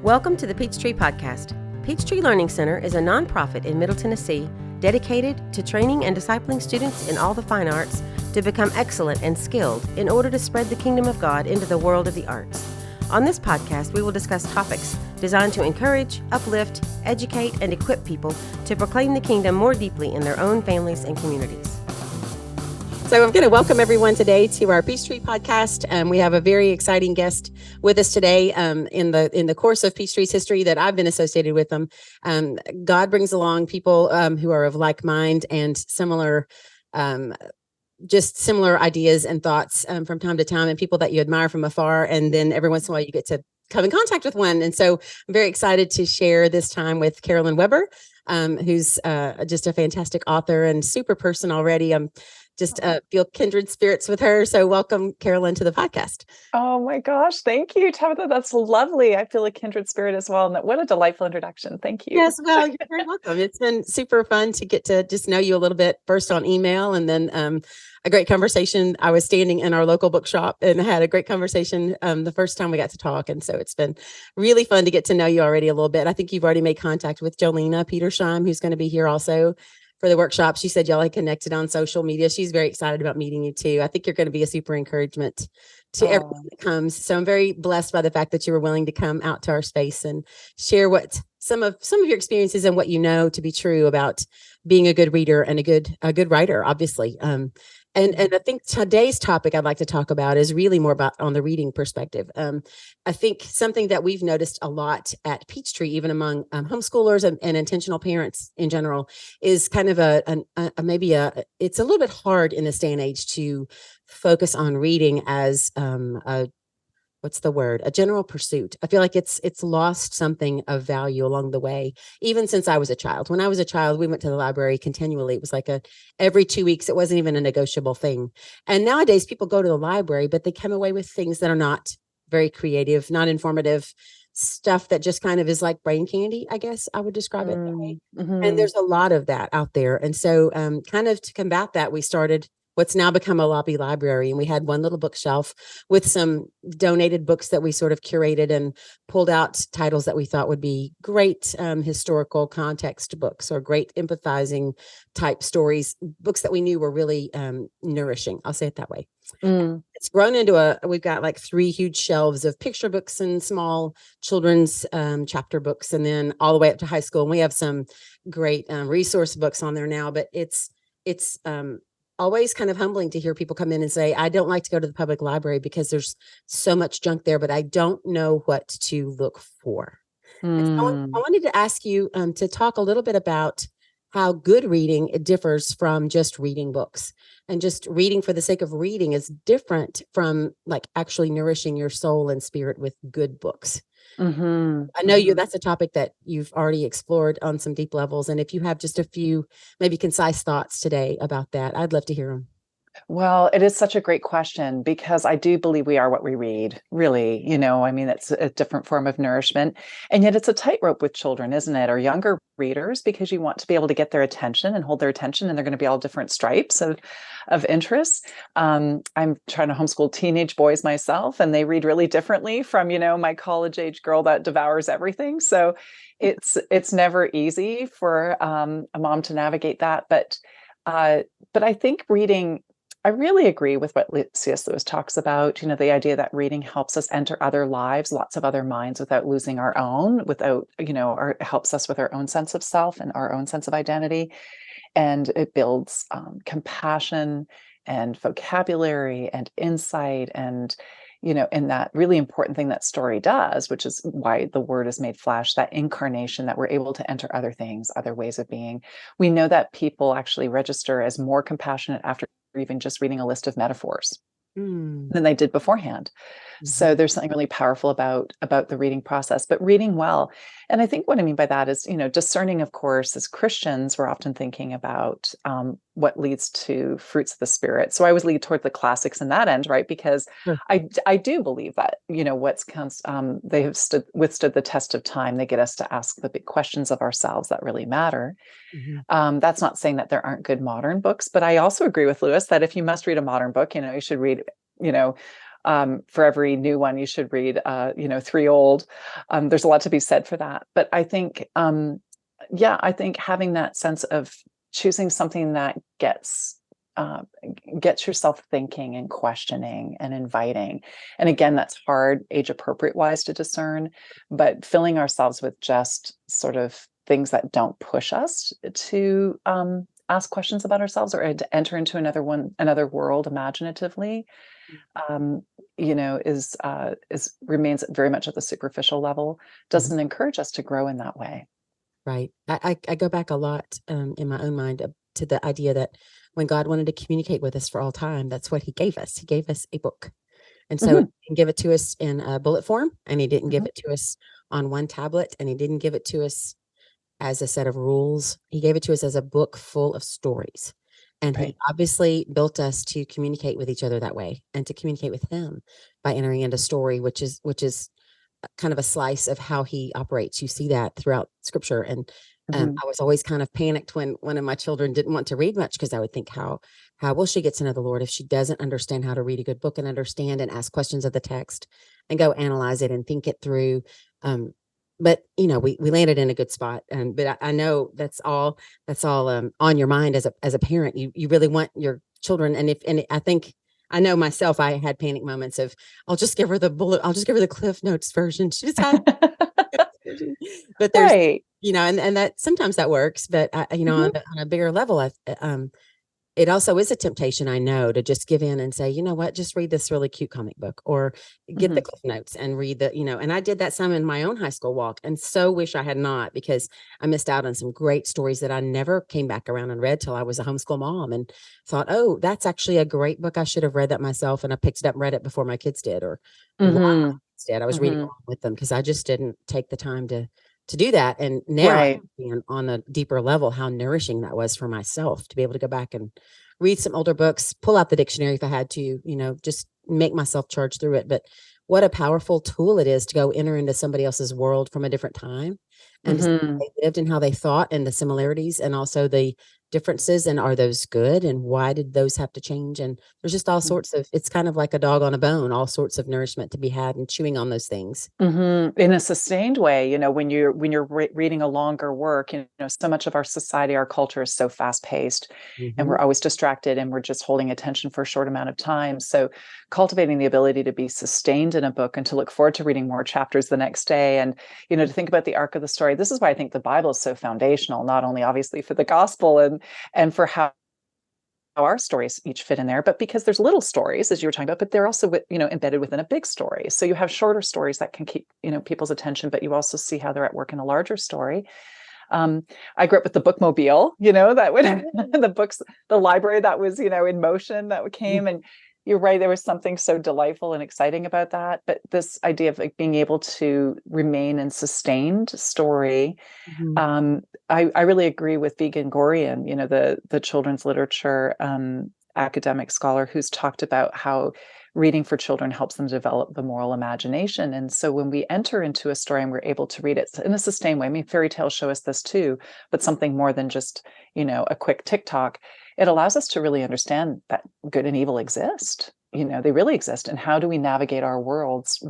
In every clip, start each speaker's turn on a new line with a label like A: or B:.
A: Welcome to the Peachtree Podcast. Peachtree Learning Center is a nonprofit in Middle Tennessee dedicated to training and discipling students in all the fine arts to become excellent and skilled in order to spread the kingdom of God into the world of the arts. On this podcast, we will discuss topics designed to encourage, uplift, educate, and equip people to proclaim the kingdom more deeply in their own families and communities. So I'm going to welcome everyone today to our Peachtree Podcast. We have a very exciting guest with us today. In the course of Peachtree's history that I've been associated with them, God brings along people who are of like mind and similar ideas and thoughts from time to time, and people that you admire from afar. And then every once in a while you get to come in contact with one. And so I'm very excited to share this time with Carolyn Webber, who's just a fantastic author and super person already. Just feel kindred spirits with her. So welcome, Carolyn, to the podcast.
B: Oh my gosh. Thank you, Tabitha. That's lovely. I feel a kindred spirit as well. And what a delightful introduction. Thank you.
A: Yes, well, you're very welcome. It's been super fun to get to just know you a little bit first on email, and then a great conversation. I was standing in our local bookshop and had a great conversation the first time we got to talk. And so it's been really fun to get to know you already a little bit. I think you've already made contact with Jolena Petersheim, who's going to be here also for the workshop. She said y'all had connected on social media. She's very excited about meeting you too. I think you're going to be a super encouragement to everyone that comes. So I'm very blessed by the fact that you were willing to come out to our space and share what some of your experiences and what you know to be true about being a good reader and a good writer, obviously. And I think today's topic I'd like to talk about is really more about on the reading perspective. I think something that we've noticed a lot at Peachtree, even among homeschoolers and intentional parents in general, is kind of it's a little bit hard in this day and age to focus on reading as a general pursuit. I feel like it's lost something of value along the way, even since I was a child. When I was a child, we went to the library continually. It was like every 2 weeks. It wasn't even a negotiable thing. And nowadays people go to the library, but they come away with things that are not very creative, not informative, stuff that just kind of is like brain candy, I guess I would describe it that way. Mm-hmm. And there's a lot of that out there. And so kind of to combat that, we started what's now become a lobby library. And we had one little bookshelf with some donated books that we sort of curated and pulled out titles that we thought would be great historical context books or great empathizing type stories, books that we knew were really nourishing. I'll say it that way. It's grown into we've got like 3 huge shelves of picture books and small children's chapter books, and then all the way up to high school. And we have some great resource books on there now, but it's always kind of humbling to hear people come in and say, I don't like to go to the public library because there's so much junk there, but I don't know what to look for. And so I wanted to ask you to talk a little bit about how good reading differs from just reading books, and just reading for the sake of reading is different from like actually nourishing your soul and spirit with good books. Mm-hmm. I know that's a topic that you've already explored on some deep levels. And if you have just a few maybe concise thoughts today about that, I'd love to hear them.
B: Well, it is such a great question, because I do believe we are what we read, really. It's a different form of nourishment. And yet it's a tightrope with children, isn't it? Or younger readers, because you want to be able to get their attention and hold their attention. And they're going to be all different stripes of interests. I'm trying to homeschool teenage boys myself, and they read really differently from, my college age girl that devours everything. So it's never easy for a mom to navigate that. But I think reading, I really agree with what C.S. Lewis talks about, the idea that reading helps us enter other lives, lots of other minds without losing our own, or helps us with our own sense of self and our own sense of identity. And it builds compassion and vocabulary and insight and, and that really important thing that story does, which is why the word is made flesh, that incarnation, that we're able to enter other things, other ways of being. We know that people actually register as more compassionate after even just reading a list of metaphors than they did beforehand. Mm-hmm. So there's something really powerful about the reading process, but reading well. And I think what I mean by that is, discerning, of course, as Christians, we're often thinking about what leads to fruits of the Spirit. So I always lead toward the classics in that end, right? Because I do believe that, they have withstood the test of time. They get us to ask the big questions of ourselves that really matter. Mm-hmm. That's not saying that there aren't good modern books, but I also agree with Lewis that if you must read a modern book, you should read, For every new one, you should read, 3 old. There's a lot to be said for that. But I think, I think having that sense of choosing something that uh, gets yourself thinking and questioning and inviting. And again, that's hard, age appropriate wise to discern, but filling ourselves with just sort of things that don't push us to ask questions about ourselves or to enter into another world imaginatively, um, is remains very much at the superficial level,
A: Mhm.
B: doesn't encourage us to grow in that way.
A: Right. I go back a lot in my own mind to the idea that when God wanted to communicate with us for all time, that's what he gave us. He gave us a book. And so he
B: Hmm.
A: didn't give it to us in a bullet form, and he didn't give
B: Hmm.
A: it to us on one tablet, and he didn't give it to us as a set of rules. He gave it to us as a book full of stories. And he
B: Right.
A: obviously built us to communicate with each other that way and to communicate with him by entering into story, which is kind of a slice of how he operates. You see that throughout scripture. And
B: Hmm.
A: I was always kind of panicked when one of my children didn't want to read much because I would think, how will she get to know the Lord if she doesn't understand how to read a good book and understand and ask questions of the text and go analyze it and think it through? But we landed in a good spot. But I know that's all on your mind as a parent. You really want your children, and I think I know myself. I had panic moments of I'll just give her the bullet. I'll just give her the Cliff Notes version. She just has version. But there's,
B: Right.
A: and that sometimes that works. But
B: Hmm.
A: on a bigger level, it also is a temptation, I know, to just give in and say, you know what, just read this really cute comic book or get the
B: Hmm.
A: Cliff Notes and read and I did that some in my own high school walk and so wish I had not because I missed out on some great stories that I never came back around and read till I was a homeschool mom and thought, oh, that's actually a great book. I should have read that myself. And I picked it up and read it before my kids did, or while my
B: Hmm.
A: kids did. I was reading
B: Hmm.
A: along with them because I just didn't take the time to do that. And now I
B: Right.
A: understand on a deeper level how nourishing that was for myself to be able to go back and read some older books, pull out the dictionary if I had to, just make myself charge through it. But what a powerful tool it is to go enter into somebody else's world from a different time and to see
B: Hmm.
A: how they lived and how they thought and the similarities and also the differences, and are those good and why did those have to change? And there's just all sorts of, it's kind of like a dog on a bone, all sorts of nourishment to be had and chewing on those things.
B: In a sustained way, when you're reading a longer work, so much of our society, our culture is so fast paced, and
A: Hmm.
B: we're always distracted, and we're just holding attention for a short amount of time. So, cultivating the ability to be sustained in a book and to look forward to reading more chapters the next day, and to think about the arc of the story. This is why I think the Bible is so foundational, not only obviously for the gospel and for how our stories each fit in there, but because there's little stories, as you were talking about, but they're also embedded within a big story. So you have shorter stories that can keep people's attention, but you also see how they're at work in a larger story. Um, I grew up with the bookmobile, that would the books, the library that was in motion that came, and you're right, there was something so delightful and exciting about that. But this idea of like being able to remain in sustained story,
A: Hmm.
B: um, I really agree with Vegan Gorian, the children's literature academic scholar who's talked about how reading for children helps them develop the moral imagination. And so when we enter into a story and we're able to read it in a sustained way, I mean, fairy tales show us this too, but something more than just, a quick TikTok, it allows us to really understand that good and evil exist. They really exist. And how do we navigate our worlds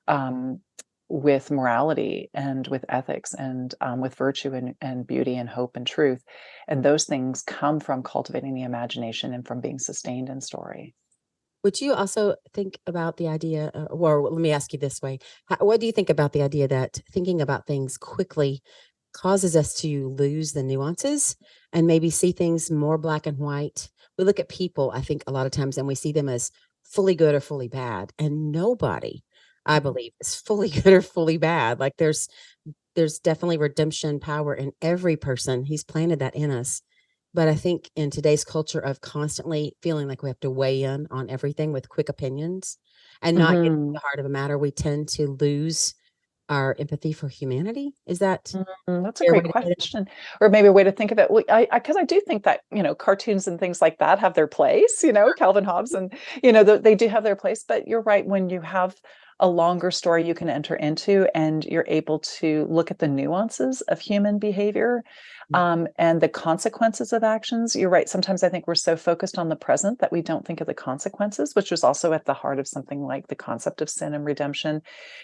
B: um, with morality and with ethics and with virtue and beauty and hope and truth. And those things come from cultivating the imagination and from being sustained in story.
A: Would you also think about the idea, or let me ask you this way. What do you think about the idea that thinking about things quickly causes us to lose the nuances and maybe see things more black and white? We look at people, I think, a lot of times and we see them as fully good or fully bad. And nobody, I
B: Mhm.
A: believe, is fully good or fully bad. Like there's definitely redemption power in every person. He's planted that in us. But I think in today's culture of constantly feeling like we have to weigh in on everything with quick opinions and not get to the
B: Mhm.
A: heart of a matter, we tend to lose our empathy for humanity. Is that
B: That's a
A: a fair way
B: great
A: to put it?
B: question, or maybe a way to think of it. Well, because I do think that cartoons and things like that have their place. Calvin Hobbes, and they do have their place. But you're right, when you have a longer story you can enter into, and you're able to look at the nuances of human behavior, and the consequences of actions. You're right. Sometimes I think we're so focused on the present that we don't think of the consequences, which is also at the heart of something like the concept of sin and redemption.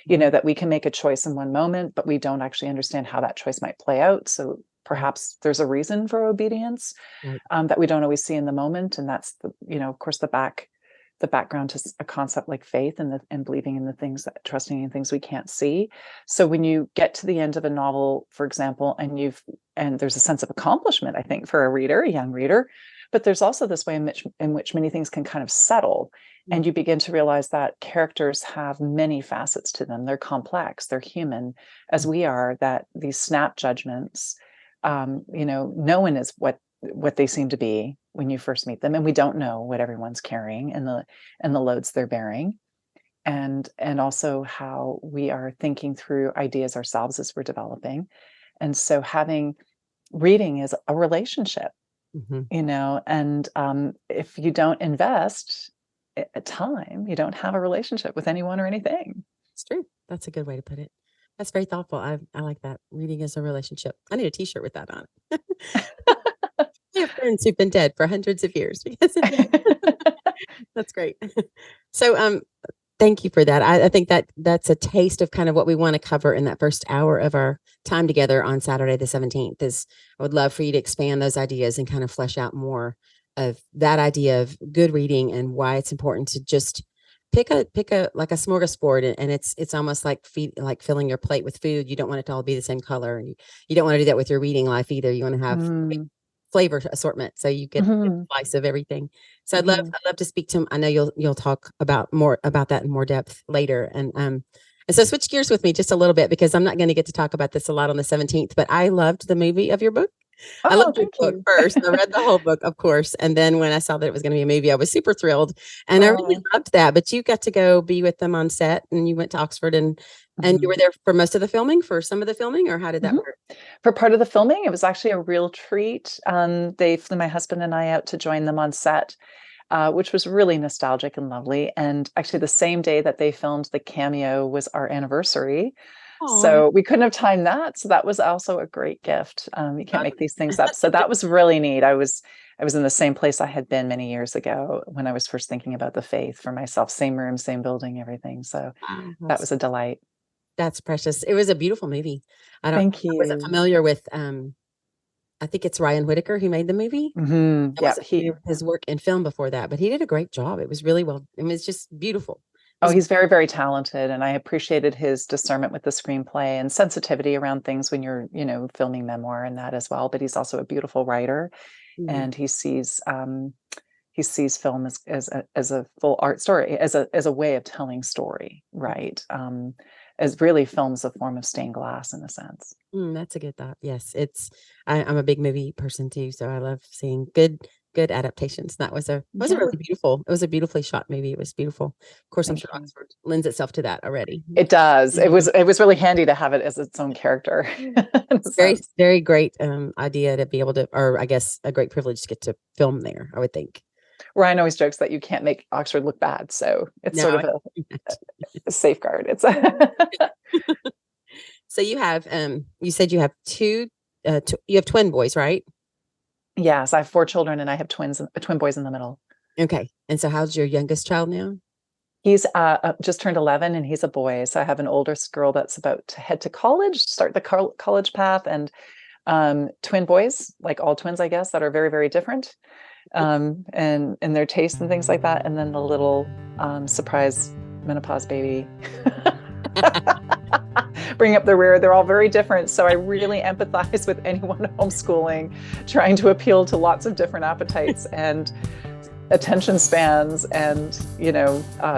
B: That we can make a choice in one moment, but we don't actually understand how that choice might play out. So perhaps there's a reason for obedience,
A: Right.
B: that we don't always see in the moment. And that's of course, the background to a concept like faith and believing in the things that trusting in things we can't see. So when you get to the end of a novel, for example, and there's a sense of accomplishment, I think, for a young reader, but there's also this way in which many things can kind of settle, and you begin to realize that characters have many facets to them. They're complex, they're human, as we are. That these snap judgments, no one is what they seem to be when you first meet them, and we don't know what everyone's carrying and the loads they're bearing, and also how we are thinking through ideas ourselves as we're developing. And so reading is a relationship, and if you don't invest time, you don't have a relationship with anyone or anything.
A: It's true. That's a good way to put it. That's very thoughtful. I like that. Reading is a relationship. I need a t-shirt with that on it. I have friends who've been dead for hundreds of years because of that. That's great. So, thank you for that. I think that's a taste of kind of what we want to cover in that first hour of our time together on Saturday the 17th. I would love for you to expand those ideas and kind of flesh out more of that idea of good reading and why it's important to just pick a like a smorgasbord, and it's almost like filling your plate with food. You don't want it to all be the same color, and you don't want to do that with your reading life either. You want to have flavor assortment, so you get a slice of everything. So I'd love to speak to him. I know you'll talk about more about that in more depth later, and so switch gears with me just a little bit, because I'm not going to get to talk about this a lot on the 17th, but I loved the movie of your book. I loved the book first. I read the whole book, of course. And then when I saw that it was going to be a movie, I was super thrilled. And I really loved that. But you got to go be with them on set, and you went to Oxford, and you were there for most of the filming, for some of the filming, or how did that work?
B: For part of the filming, it was actually a real treat. They flew my husband and I out to join them on set, which was really nostalgic and lovely. And actually, the same day that they filmed the cameo was our anniversary.
A: Aww.
B: So we couldn't have timed that. So that was also a great gift. You can't make these things up. So that was really neat. I was in the same place I had been many years ago when I was first thinking about the faith for myself. Same room, same building, everything. So that was a delight.
A: That's precious. It was a beautiful movie.
B: Thank you.
A: I wasn't familiar with, I think it's Ryan Whitaker who made the movie.
B: Yeah,
A: his work in film before that, but he did a great job. It was really well. It was just beautiful.
B: Oh, he's very, very talented, and I appreciated his discernment with the screenplay and sensitivity around things when you're, filming memoir and that as well. But he's also a beautiful writer, and he sees film as a full art story, as a way of telling story, right? As really film's a form of stained glass in a sense.
A: That's a good thought. Yes, I'm a big movie person too, so I love seeing good adaptations. That was really beautiful. It was a beautifully shot movie. It was beautiful. Of course, I'm sure Oxford lends itself to that already.
B: It does. It was really handy to have it as its own character.
A: It's very, very great idea to be able to, or I guess a great privilege to get to film there, I would think.
B: Ryan always jokes that you can't make Oxford look bad, so it's sort of a safeguard. It's
A: So you have you said you have you have twin boys, right?
B: Yes, I have 4 children, and I have twin boys in the middle.
A: Okay. And so how's your youngest child now?
B: He's just turned 11, and he's a boy. So I have an oldest girl that's about to head to college, start the college path, and twin boys, like all twins, I guess, that are very, very different, and in their taste and things like that. And then the little surprise menopause baby. Bring up the rear. They're all very different. So I really empathize with anyone homeschooling, trying to appeal to lots of different appetites and attention spans and,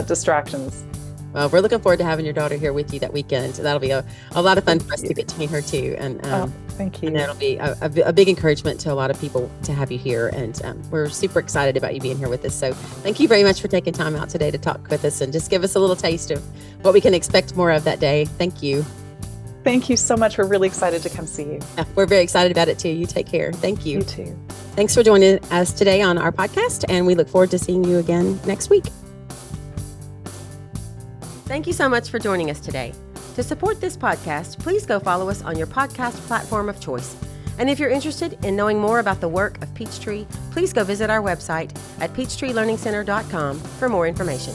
B: distractions.
A: Well, we're looking forward to having your daughter here with you that weekend. So that'll be a lot of fun for us to get to meet her too. And
B: thank you.
A: And that'll be a big encouragement to a lot of people to have you here. And we're super excited about you being here with us. So thank you very much for taking time out today to talk with us and just give us a little taste of what we can expect more of that day. Thank you.
B: Thank you so much. We're really excited to come see you.
A: We're very excited about it too. You take care. Thank you.
B: You too.
A: Thanks for joining us today on our podcast, and we look forward to seeing you again next week. Thank you so much for joining us today. To support this podcast, please go follow us on your podcast platform of choice. And if you're interested in knowing more about the work of Peachtree, please go visit our website at peachtreelearningcenter.com for more information.